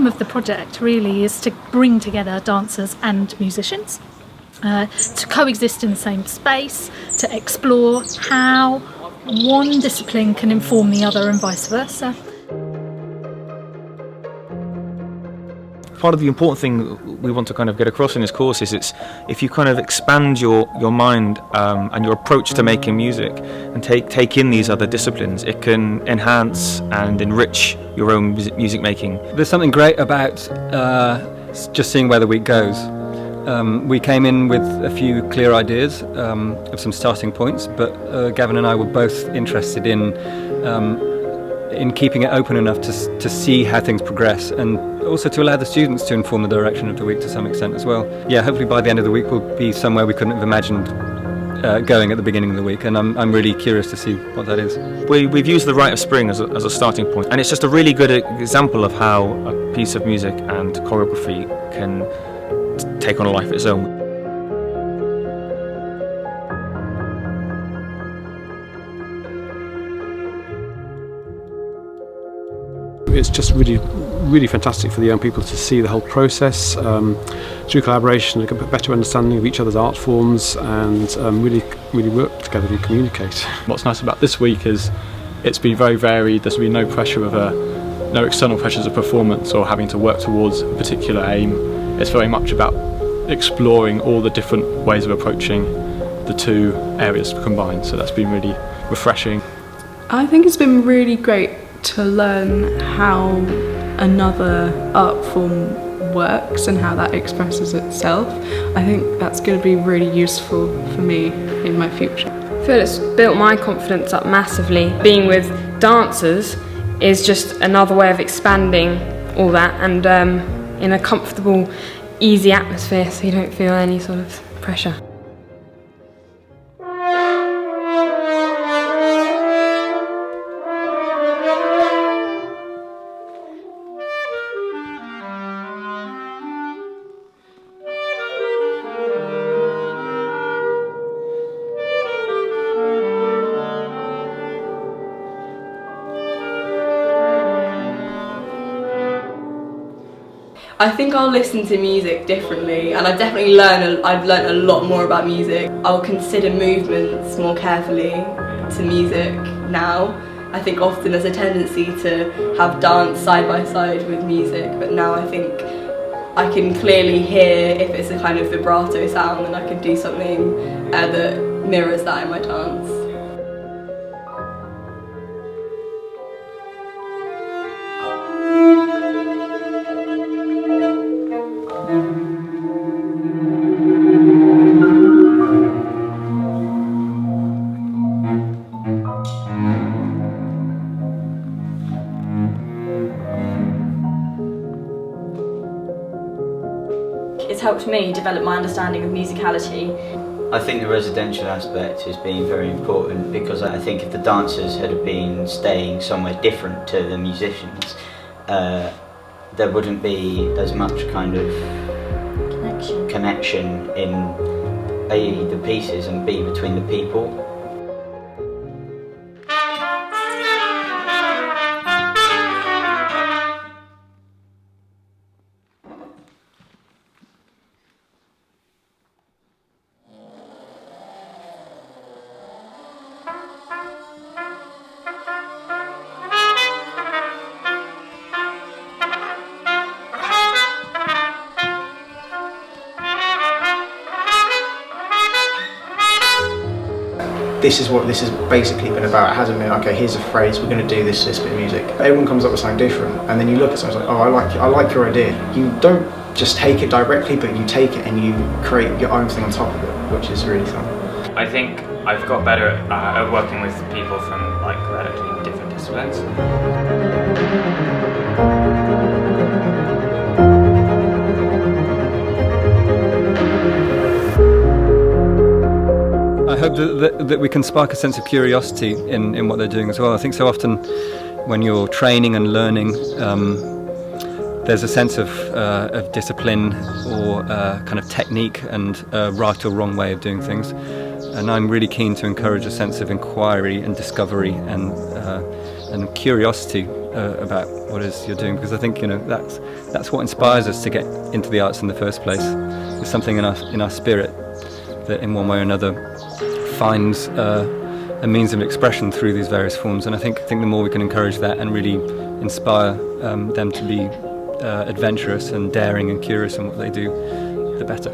aim of the project really is to bring together dancers and musicians to coexist in the same space, to explore how one discipline can inform the other and vice versa. Part of the important thing we want to kind of get across in this course is if you kind of expand your mind and your approach to making music and take in these other disciplines, it can enhance and enrich your own music making. There's something great about just seeing where the week goes. We came in with a few clear ideas of some starting points, but Gavin and I were both interested in keeping it open enough to see how things progress, and also to allow the students to inform the direction of the week to some extent as well. Yeah, hopefully by the end of the week we'll be somewhere we couldn't have imagined going at the beginning of the week, and I'm really curious to see what that is. We've used the Rite of Spring as a starting point, and it's just a really good example of how a piece of music and choreography can take on a life of its own. It's just really fantastic for the young people to see the whole process through collaboration, a better understanding of each other's art forms, and really work together and communicate. What's nice about this week is it's been very varied. There's been no pressure of no external pressures of performance or having to work towards a particular aim. It's very much about exploring all the different ways of approaching the two areas combined, so that's been really refreshing. I think it's been really great to learn how another art form works and how that expresses itself. I think that's going to be really useful for me in my future. I feel it's built my confidence up massively. Being with dancers is just another way of expanding all that, and in a comfortable, easy atmosphere, so you don't feel any sort of pressure. I think I'll listen to music differently, and I've definitely learned a lot more about music. I'll consider movements more carefully to music now. I think often there's a tendency to have dance side by side with music, but now I think I can clearly hear if it's a kind of vibrato sound, and I can do something that mirrors that in my dance. It's helped me develop my understanding of musicality. I think the residential aspect has been very important, because I think if the dancers had been staying somewhere different to the musicians, there wouldn't be as much kind of connection in A, the pieces, and B, between the people. This is what this has basically been about. It hasn't been, okay, here's a phrase, we're going to do this bit of music. Everyone comes up with something different, and then you look at something like, oh, I like your idea. You don't just take it directly, but you take it and you create your own thing on top of it, which is really fun. I think I've got better at working with people from like radically different disciplines. I hope that we can spark a sense of curiosity in what they're doing as well. I think so often when you're training and learning, there's a sense of discipline or kind of technique and a right or wrong way of doing things. And I'm really keen to encourage a sense of inquiry and discovery and and curiosity about what it is you're doing, because I think that's what inspires us to get into the arts in the first place. There's something in our spirit that in one way or another finds a means of expression through these various forms, and I think the more we can encourage that and really inspire them to be adventurous and daring and curious in what they do, the better.